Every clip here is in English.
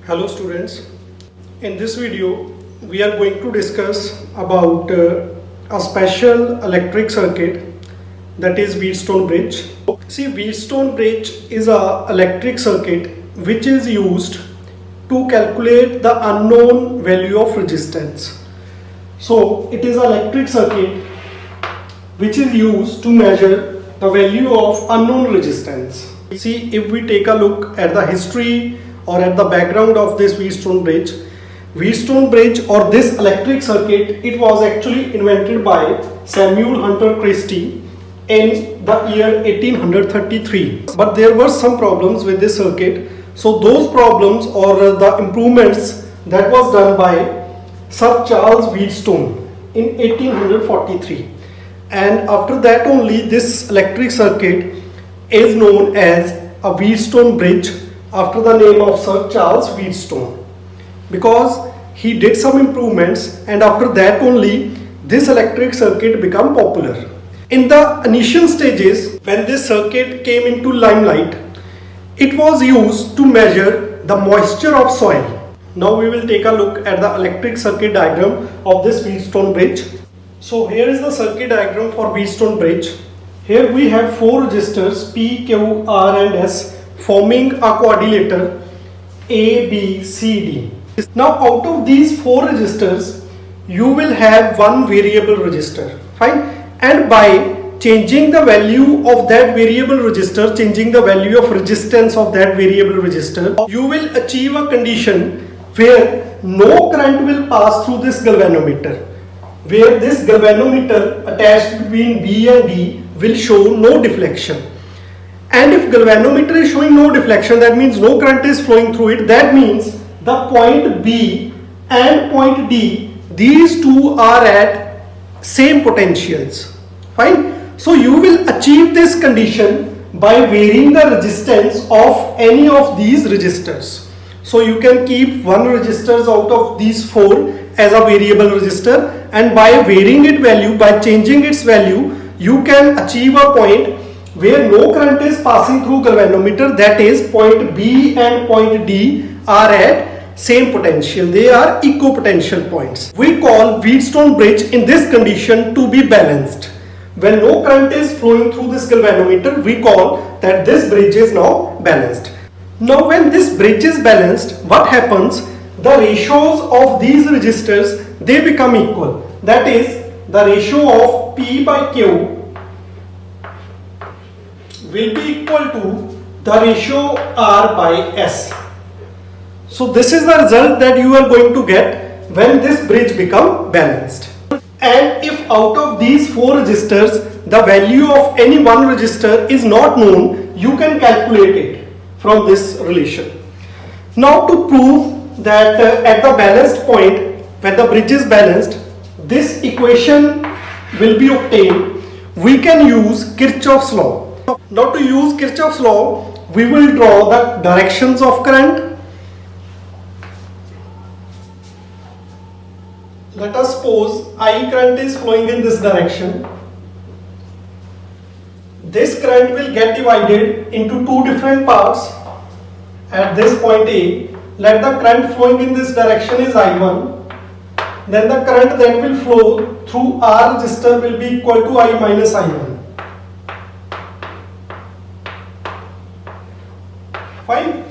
Hello students, in this video we are going to discuss about a special electric circuit, that is Wheatstone bridge. See, Wheatstone bridge is a electric circuit which is used to calculate the unknown value of resistance. So it is an electric circuit which is used to measure the value of unknown resistance. See, if we take a look at the history or at the background of this Wheatstone bridge or this electric circuit, it was actually invented by Samuel Hunter Christie in the year 1833. But there were some problems with this circuit. So those problems or the improvements that was done by Sir Charles Wheatstone in 1843. And after that only this electric circuit is known as a Wheatstone bridge, after the name of Sir Charles Wheatstone, because he did some improvements, and after that only this electric circuit became popular. In the initial stages, when this circuit came into limelight, it was used to measure the moisture of soil. Now we will take a look at the electric circuit diagram of this Wheatstone bridge. So here is the circuit diagram for Wheatstone bridge. Here we have four resistors P, Q, R and S forming a quadrilateral A, B, C, D. Now out of these four resistors, you will have one variable resistor, fine, and by changing the value of that variable resistor, changing the value of resistance of that variable resistor, you will achieve a condition where no current will pass through this galvanometer, where this galvanometer attached between B and D will show no deflection. And if galvanometer is showing no deflection, that means no current is flowing through it. That means the point B and point D, these two are at same potentials. Fine. So you will achieve this condition by varying the resistance of any of these resistors. So you can keep one resistor out of these four as a variable resistor, and by varying its value, by changing its value, you can achieve a point where no current is passing through galvanometer, that is point B and point D are at same potential, they are equipotential points. We call Wheatstone bridge in this condition to be balanced. When no current is flowing through this galvanometer, we call that this bridge is now balanced. Now when this bridge is balanced, what happens? The ratios of these resistors, they become equal. That is, the ratio of P by Q will be equal to the ratio R by S. So this is the result that you are going to get when this bridge become balanced. And if out of these four resistors the value of any one resistor is not known, you can calculate it from this relation. Now to prove that at the balanced point, when the bridge is balanced, this equation will be obtained, we can use Kirchhoff's law. Now to use Kirchhoff's law, we will draw the directions of current. Let us suppose I current is flowing in this direction. This current will get divided into two different parts. At this point A, let the current flowing in this direction is I1. Then the current that will flow through R resistor will be equal to I minus I1. Fine.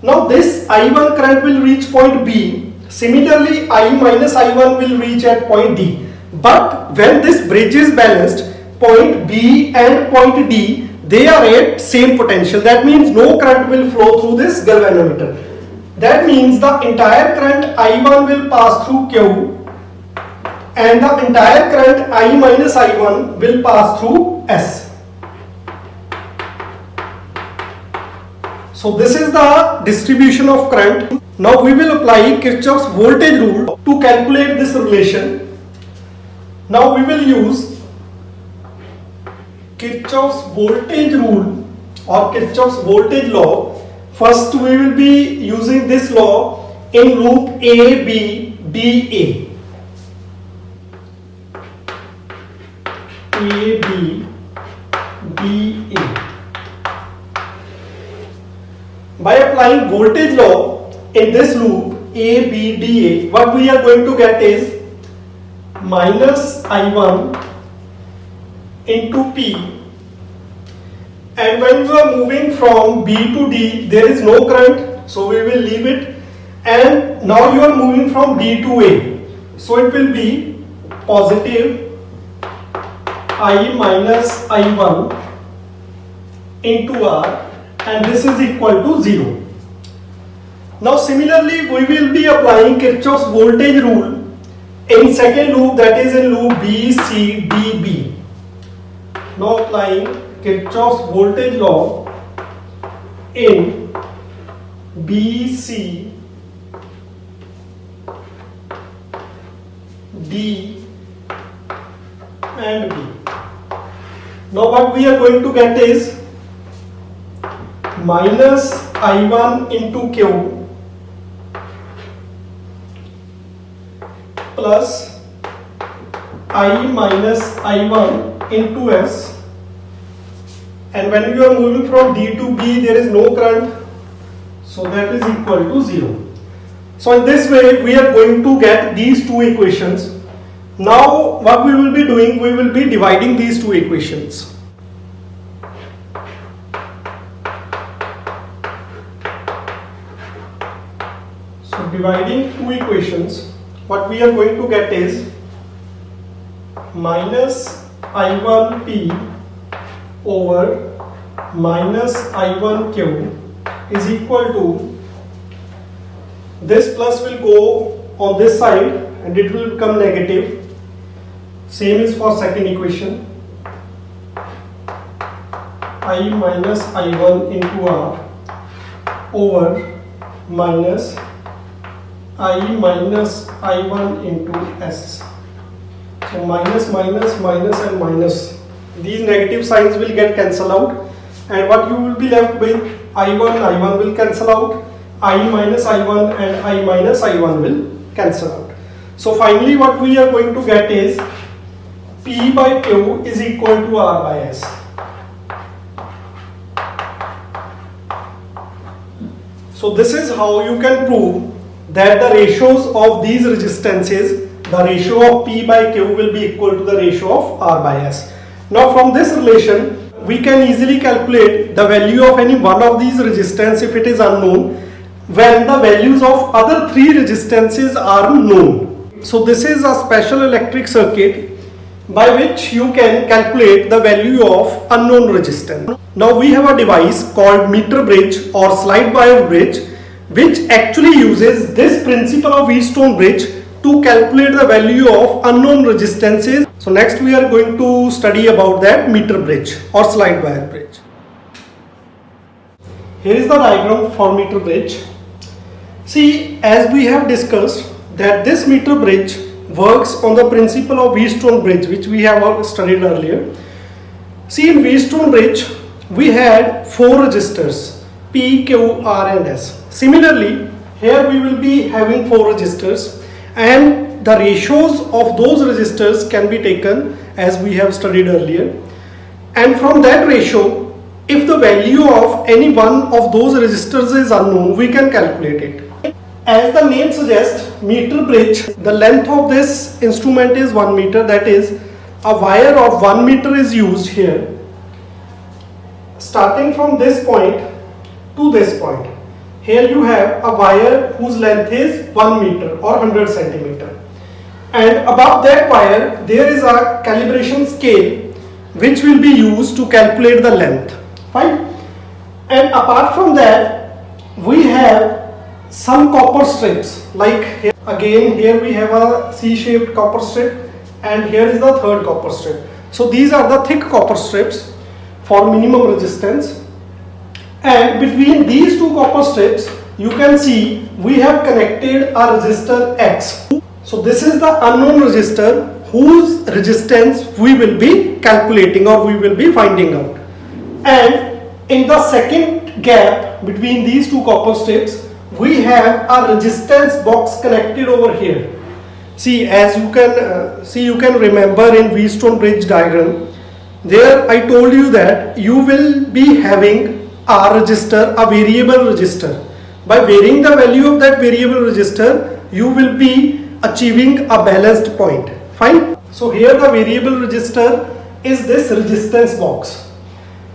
Now this I1 current will reach point B. Similarly, I minus I1 will reach at point D. But when this bridge is balanced, point B and point D, they are at same potential. That means no current will flow through this galvanometer. That means the entire current I1 will pass through Q and the entire current I minus I1 will pass through S. So this is the distribution of current. Now we will apply Kirchhoff's voltage rule to calculate this relation. Now we will use Kirchhoff's voltage rule or Kirchhoff's voltage law. First we will be using this law in loop A, B, B, A. A, B, B, A. By applying voltage law, in this loop ABDA, what we are going to get is minus I1 into P, and when you are moving from B to D there is no current, so we will leave it, and now you are moving from D to A, so it will be positive I minus I1 into R, and this is equal to 0. Now similarly we will be applying Kirchhoff's voltage rule in second loop, that is in loop BCDB. Now applying Kirchhoff's voltage law in BC D and B. Now what we are going to get is minus I1 into Q plus I minus I1 into S, and when you are moving from D to B there is no current, so that is equal to 0. So in this way we are going to get these two equations. Now what we will be doing, we will be dividing these two equations. So dividing two equations, what we are going to get is minus I1P over minus I1Q is equal to, this plus will go on this side and it will become negative. Same is for second equation, I minus I1 into R over minus I minus I1 into S. So minus, minus, minus and minus. These negative signs will get cancelled out, and what you will be left with, I1 will cancel out, I minus I1 and I minus I1 will cancel out. So finally what we are going to get is P by Q is equal to R by S. So this is how you can prove that the ratios of these resistances, the ratio of P by Q will be equal to the ratio of R by S. Now from this relation we can easily calculate the value of any one of these resistance if it is unknown, when the values of other three resistances are known. So this is a special electric circuit by which you can calculate the value of unknown resistance. Now we have a device called meter bridge or slide wire bridge, which actually uses this principle of Wheatstone bridge to calculate the value of unknown resistances. So next we are going to study about that meter bridge or slide wire bridge. Here is the diagram for meter bridge. See, as we have discussed that this meter bridge works on the principle of Wheatstone bridge, which we have studied earlier. See, in Wheatstone bridge we had four resistors P, Q, R and S. Similarly here we will be having four resistors, and the ratios of those resistors can be taken as we have studied earlier, and from that ratio, if the value of any one of those resistors is unknown, we can calculate it. As the name suggests, meter bridge, the length of this instrument is 1 meter, that is a wire of 1 meter is used here, starting from this point to this point. Here you have a wire whose length is 1 meter or 100 centimeter, and above that wire there is a calibration scale which will be used to calculate the length, right? And apart from that we have some copper strips, like here again, here we have a C-shaped copper strip, and here is the third copper strip. So these are the thick copper strips for minimum resistance. And between these two copper strips you can see we have connected a resistor X. So this is the unknown resistor whose resistance we will be calculating or we will be finding out. And in the second gap between these two copper strips we have a resistance box connected over here. See, as you can you can remember in Wheatstone bridge diagram, there I told you that you will be having a resistor, a variable resistor. By varying the value of that variable resistor, you will be achieving a balanced point. Fine. So here the variable resistor is this resistance box,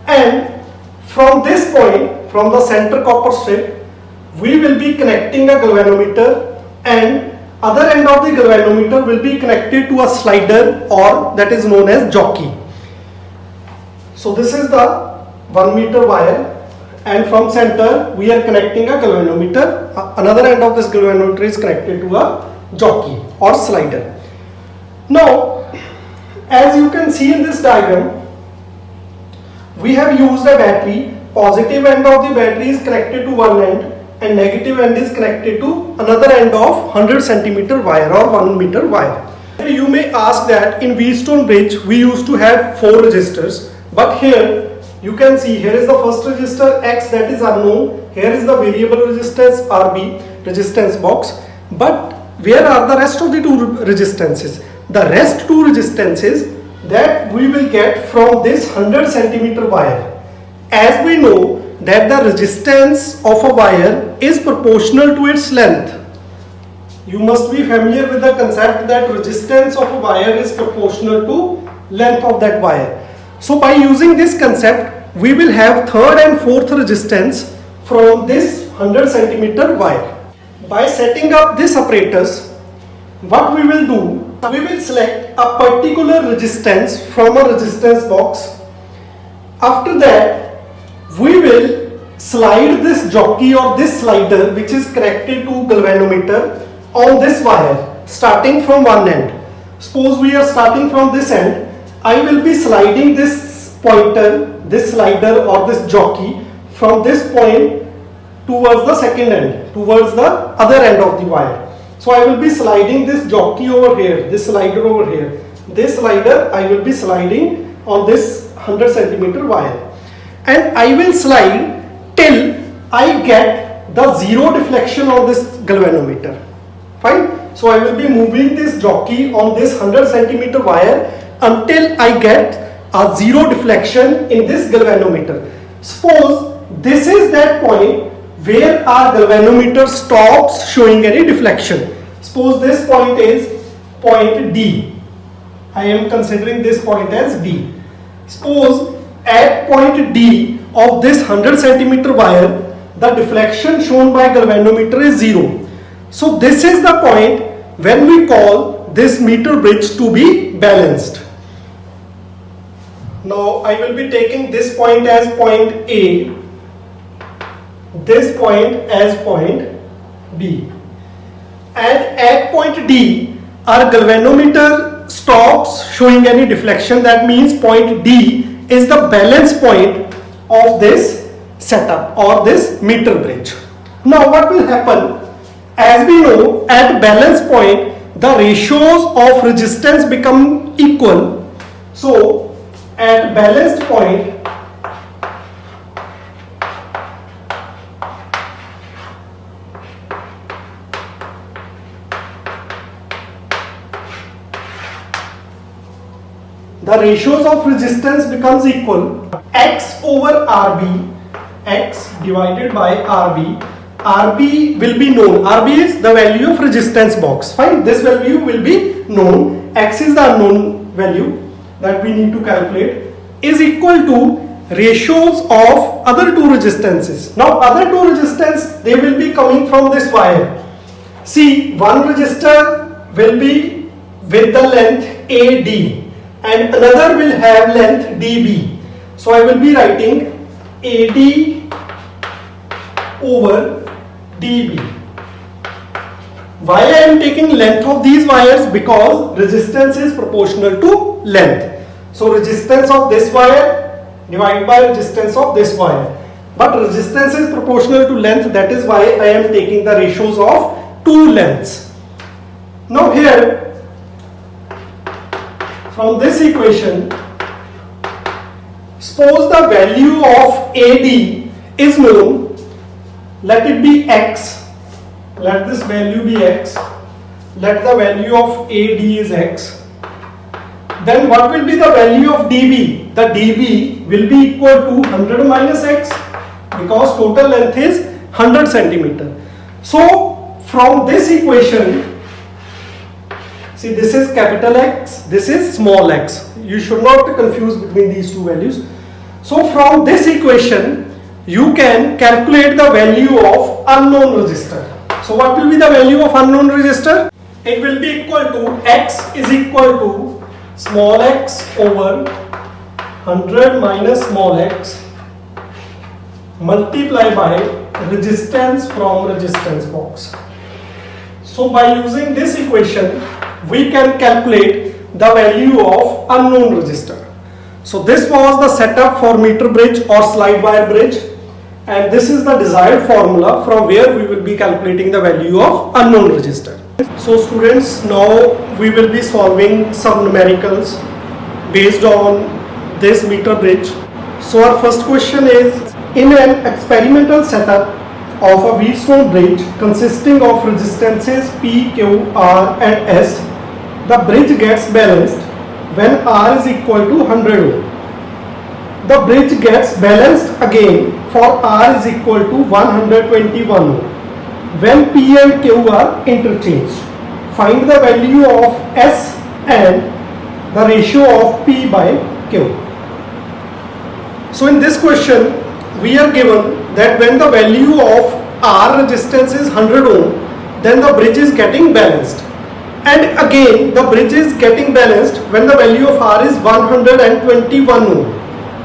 and from this point, from the center copper strip, we will be connecting a galvanometer, and other end of the galvanometer will be connected to a slider, or that is known as jockey. So this is the 1 meter wire, and from center we are connecting a galvanometer. Another end of this galvanometer is connected to a jockey or slider. Now, as you can see in this diagram, we have used a battery. Positive end of the battery is connected to one end, and negative end is connected to another end of 100 centimeter wire or 1 meter wire. You may ask that in Wheatstone bridge we used to have 4 resistors, but here you can see, here is the first resistor X, that is unknown. Here is the variable resistance RB, resistance box. But where are the rest of the 2 resistances? The rest 2 resistances that we will get from this 100 centimeter wire. As we know that the resistance of a wire is proportional to its length. You must be familiar with the concept that resistance of a wire is proportional to length of that wire. So by using this concept, we will have third and fourth resistance from this 100 centimeter wire. By setting up this apparatus, what we will do, we will select a particular resistance from a resistance box. After that, we will slide this jockey or this slider, which is connected to galvanometer, on this wire starting from one end. Suppose we are starting from this end. I will be sliding this pointer, this slider or this jockey from this point towards the second end, towards the other end of the wire. So I will be sliding this jockey over here, this slider over here. This slider I will be sliding on this 100 centimeter wire, and I will slide till I get the zero deflection on this galvanometer. Fine. So I will be moving this jockey on this 100 centimeter wire until I get a zero deflection in this galvanometer. Suppose this is that point where our galvanometer stops showing any deflection. Suppose this point is point D. I am considering this point as D. Suppose at point D of this 100 centimeter wire, the deflection shown by galvanometer is 0. So this is the point when we call this meter bridge to be balanced. Now I will be taking this point as point A, this point as point B. And at point D, our galvanometer stops showing any deflection. That means point D is the balance point of this setup or this meter bridge. Now what will happen? As we know, at balance point, the ratios of resistance become equal. So at balanced point, the ratios of resistance becomes equal. X over RB, X divided by RB. RB will be known. RB is the value of resistance box. Fine. This value will be known. X is the unknown value that we need to calculate, is equal to ratios of other 2 resistances. Now other 2 resistance, they will be coming from this wire. See, one resistor will be with the length AD and another will have length DB. So I will be writing AD over DB. Why I am taking length of these wires? Because resistance is proportional to length. So resistance of this wire divided by resistance of this wire. But resistance is proportional to length, that is why I am taking the ratios of 2 lengths. Now here, from this equation, suppose the value of AD is known. Let it be X. Let this value be X. Let the value of AD is X. Then what will be the value of DB? The DB will be equal to 100 minus X, because total length is 100 centimeter. So from this equation, see, this is capital X, this is small x. You should not confuse between these two values. So from this equation, you can calculate the value of unknown resistor. So what will be the value of unknown resistor? It will be equal to x is equal to small x over 100 minus small x multiply by resistance from resistance box. So by using this equation, we can calculate the value of unknown resistor. So this was the setup for meter bridge or slide wire bridge, and this is the desired formula from where we will be calculating the value of unknown resistor. So students, now we will be solving some numericals based on this meter bridge. So our first question is, in an experimental setup of a Wheatstone bridge consisting of resistances P, Q, R and S, the bridge gets balanced when R is equal to 100 ohm. The bridge gets balanced again for R is equal to 121 ohm when P and Q are interchanged. Find the value of S and the ratio of P by Q. So in this question, we are given that when the value of R resistance is 100 ohm, then the bridge is getting balanced. And again, the bridge is getting balanced when the value of R is 121 ohm.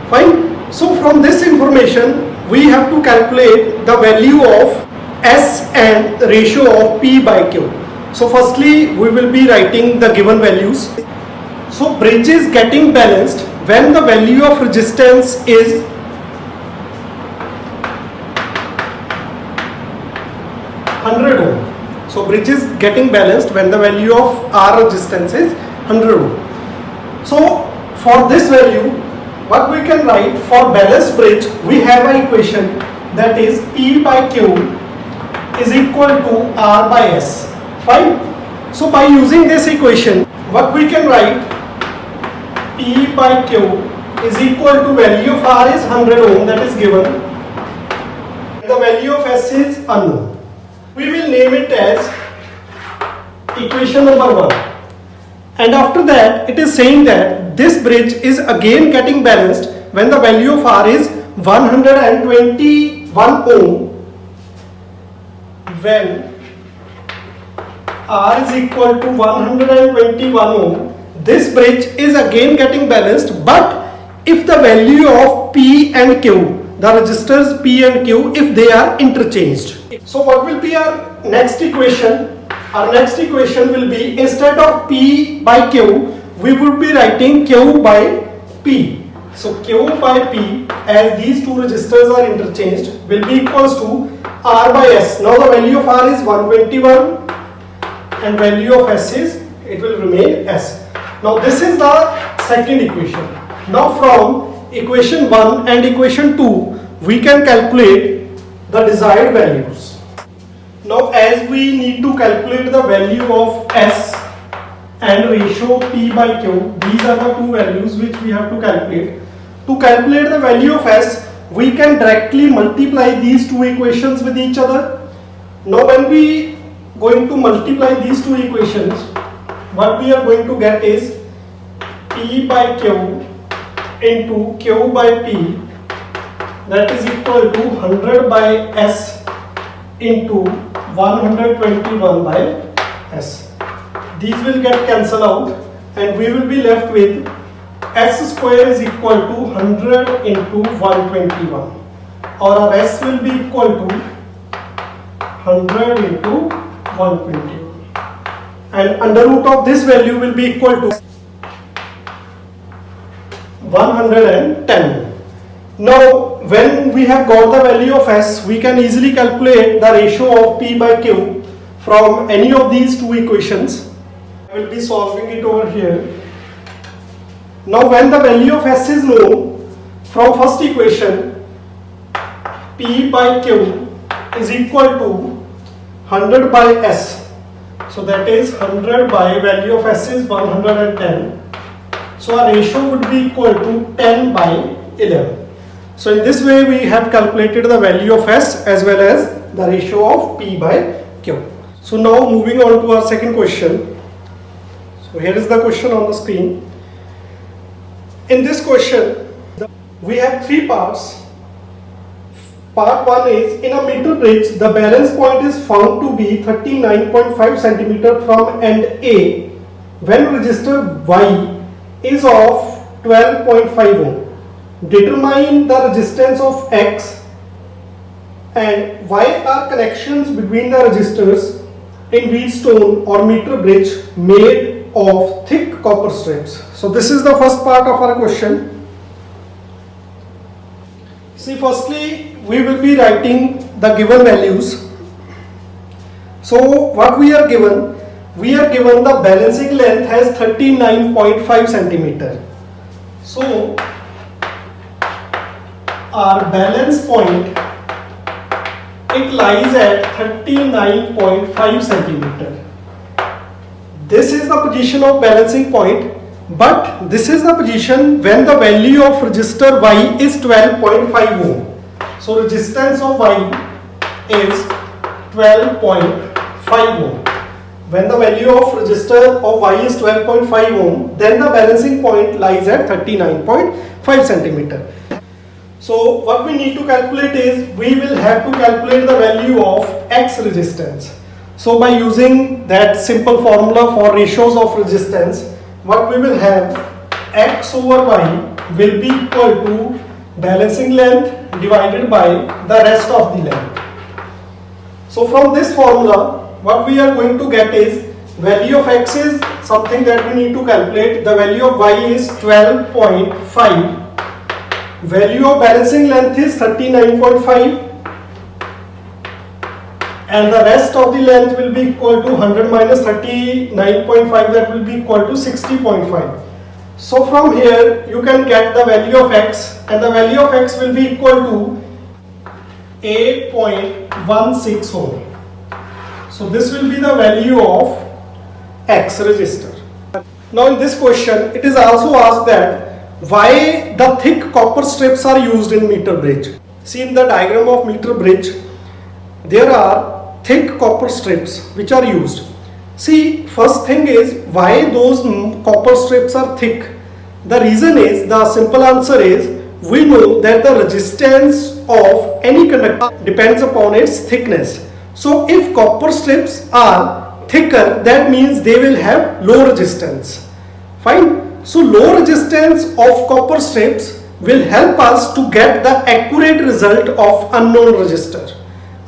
Fine. So from this information, we have to calculate the value of S and the ratio of P by Q. So firstly, we will be writing the given values. So bridge is getting balanced when the value of resistance is 100 ohm. So bridge is getting balanced when the value of R resistance is 100 ohm. So for this value, what we can write for balanced bridge, we have an equation that is P by Q is equal to R by S. Fine. So by using this equation, what we can write, P by Q is equal to value of R is 100 ohm, that is given. The value of S is unknown. We will name it as equation number 1. And after that, it is saying that this bridge is again getting balanced when the value of R is 121 ohm when R is equal to 121 ohm. This bridge is again getting balanced, but if the value of P and Q, the resistors P and Q, if they are interchanged. So what will be our next equation? Our next equation will be, instead of P by Q, we would be writing Q by P. So Q by P, as these two resistors are interchanged, will be equals to R by S. Now the value of R is 121 and value of S is, it will remain S. Now this is the second equation. Now from equation 1 and equation 2, we can calculate the desired values. Now as we need to calculate the value of S and ratio P by Q, these are the two values which we have to calculate. To calculate the value of S, we can directly multiply these two equations with each other. Now when we going to multiply these two equations, what we are going to get is P by Q into Q by P, that is equal to 100 by S into 121 by S. These will get cancelled out and we will be left with S square is equal to 100 into 121, or our S will be equal to 100 into 121, and under root of this value will be equal to 110. Now when we have got the value of S, we can easily calculate the ratio of P by Q from any of these two equations. I will be solving it over here. Now when the value of S is known, from first equation, P by Q is equal to 100 by S. So that is 100 by value of S is 110. So our ratio would be equal to 10 by 11. So in this way we have calculated the value of S as well as the ratio of P by Q. So now moving on to our second question. So here is the question on the screen. In this question we have three parts. Part 1 is, in a meter bridge the balance point is found to be 39.5 cm from end A when resistor Y is of 12.5 ohm. Determine the resistance of X and Y are connections between the resistors in Wheatstone or meter bridge made of thick copper strips. So this is the first part of our question. See, firstly we will be writing the given values. So what we are given? We are given the balancing length as 39.5 centimeter. So our balance point, it lies at 39.5 centimeter. This is the position of balancing point, but this is the position when the value of resistor Y is 12.5 ohm. So resistance of Y is 12.5 ohm. When the value of resistor of Y is 12.5 ohm, then the balancing point lies at 39.5 centimeter. So what we need to calculate is, we will have to calculate the value of X resistance. So by using that simple formula for ratios of resistance, what we will have, X over Y will be equal to balancing length divided by the rest of the length. So from this formula what we are going to get is, value of X is something that we need to calculate, the value of Y is 12.5, value of balancing length is 39.5, and the rest of the length will be equal to 100 minus 39.5, that will be equal to 60.5. So from here you can get the value of X, and the value of X will be equal to 8.16 ohm. So this will be the value of X resistor. Now in this question it is also asked that why the thick copper strips are used in meter bridge. See, in the diagram of meter bridge there are thick copper strips which are used. See, first thing is, why those copper strips are thick? The reason is, the simple answer is, we know that the resistance of any conductor depends upon its thickness. So if copper strips are thicker, that means they will have low resistance. Fine. So low resistance of copper strips will help us to get the accurate result of unknown resistor.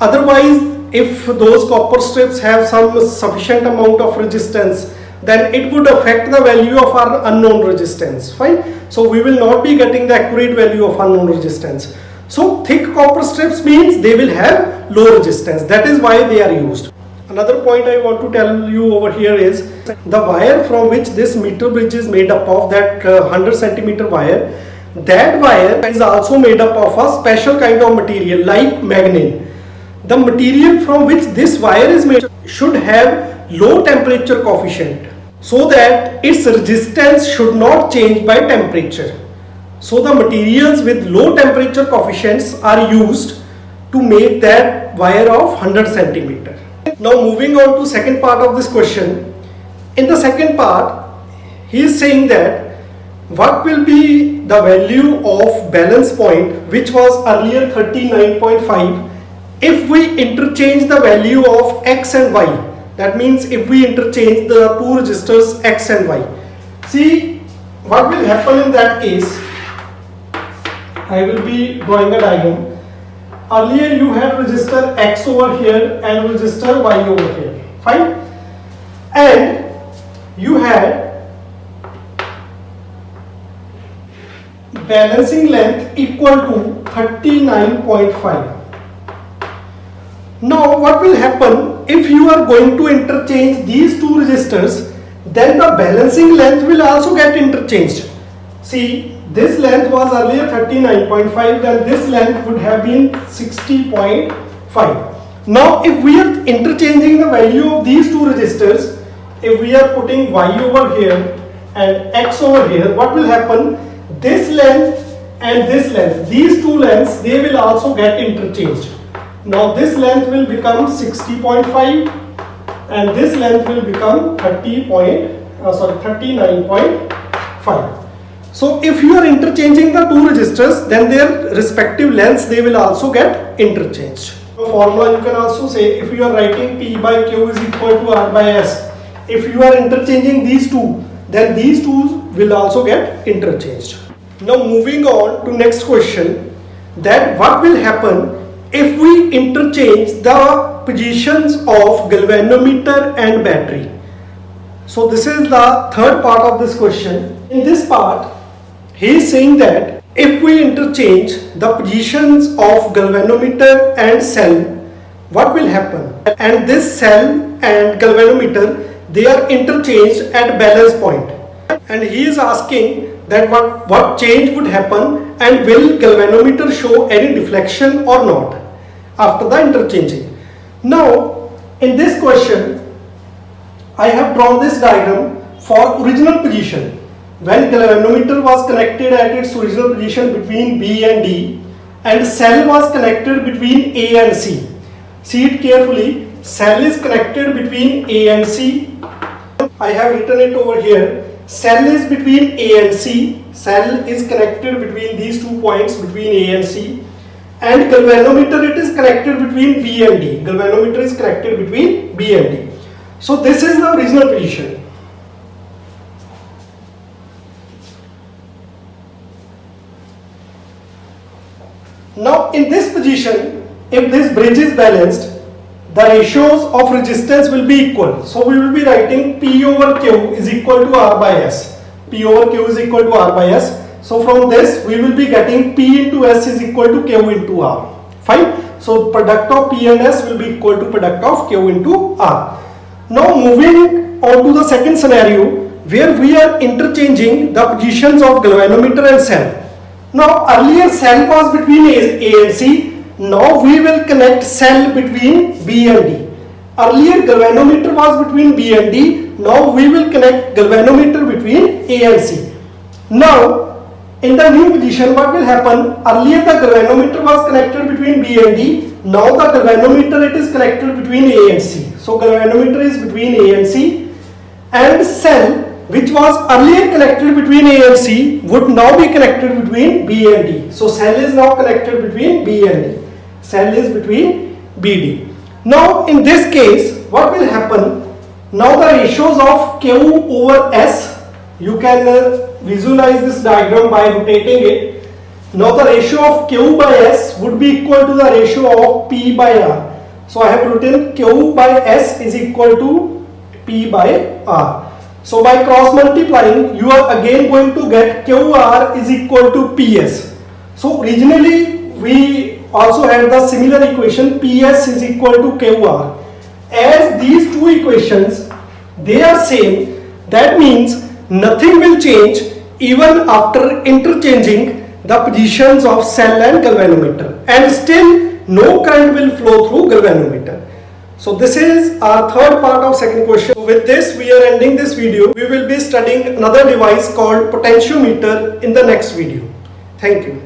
Otherwise, if those copper strips have some sufficient amount of resistance, then it would affect the value of our unknown resistance. Fine. So we will not be getting the accurate value of unknown resistance. So thick copper strips means they will have low resistance. That is why they are used. Another point I want to tell you over here is, the wire from which this meter bridge is made up of, that 100 centimeter wire, that wire is also made up of a special kind of material like magnin. The material from which this wire is made should have low temperature coefficient, so that its resistance should not change by temperature. So the materials with low temperature coefficients are used to make that wire of 100 centimeter. Now moving on to second part of this question. In the second part, he is saying that what will be the value of balance point, which was earlier 39.5, if we interchange the value of X and Y. That means if we interchange the two resistors X and Y. See, what will happen in that case? I will be drawing a diagram. Earlier you had resistor X over here and resistor Y over here. Fine. And you had balancing length equal to 39.5. Now what will happen if you are going to interchange these two resistors? Then the balancing length will also get interchanged. See, this length was earlier 39.5, then this length would have been 60.5. Now if we are interchanging the value of these two resistors, if we are putting Y over here and X over here, what will happen? This length and this length. These two lengths, they will also get interchanged. Now this length will become 60.5 and this length will become 39.5. So if you are interchanging the two resistors, then their respective lengths, they will also get interchanged. The formula you can also say, if you are writing P by Q is equal to R by S, if you are interchanging these two, then these two will also get interchanged. Now moving on to next question, that what will happen if we interchange the positions of galvanometer and battery. So this is the third part of this question. In this part, he is saying that if we interchange the positions of galvanometer and cell, what will happen? And this cell and galvanometer, they are interchanged at balance point. And he is asking that what change would happen and will galvanometer show any deflection or not after the interchanging. Now in this question, I have drawn this diagram for original position. When galvanometer was connected at its original position between B and D and cell was connected between A and C. See it carefully, cell is connected between A and C. I have written it over here. Cell is between A and C. Cell is connected between these 2 points between A and C. And galvanometer, it is connected between B and D. Galvanometer is connected between B and D. So this is the original position. Now in this position, if this bridge is balanced, the ratios of resistance will be equal. So we will be writing P over Q is equal to R by S. P over Q is equal to R by S. So from this we will be getting P into S is equal to Q into R. Fine. So product of P and S will be equal to product of Q into R. Now moving on to the second scenario where we are interchanging the positions of galvanometer and cell. Now earlier cell was between A and C. Now we will connect cell between B and D. Earlier galvanometer was between B and D. Now we will connect galvanometer between A and C. Now in the new position, what will happen? Earlier the galvanometer was connected between B and D. Now the galvanometer, it is connected between A and C. So galvanometer is between A and C, and cell, which was earlier connected between A and C, would now be connected between B and D. So cell is now connected between B and D. Cell is between BD. Now in this case, what will happen? Now the ratios of Q over S, you can visualize this diagram by rotating it. Now the ratio of Q by S would be equal to the ratio of P by R. So I have written Q by S is equal to P by R. So by cross multiplying, you are again going to get QR is equal to PS. So originally we also had the similar equation, PS is equal to QR. As these two equations, they are same, that means nothing will change even after interchanging the positions of cell and galvanometer, and still no current will flow through galvanometer. So this is our third part of second question. So with this we are ending this video. We will be studying another device called potentiometer in the next video. Thank you.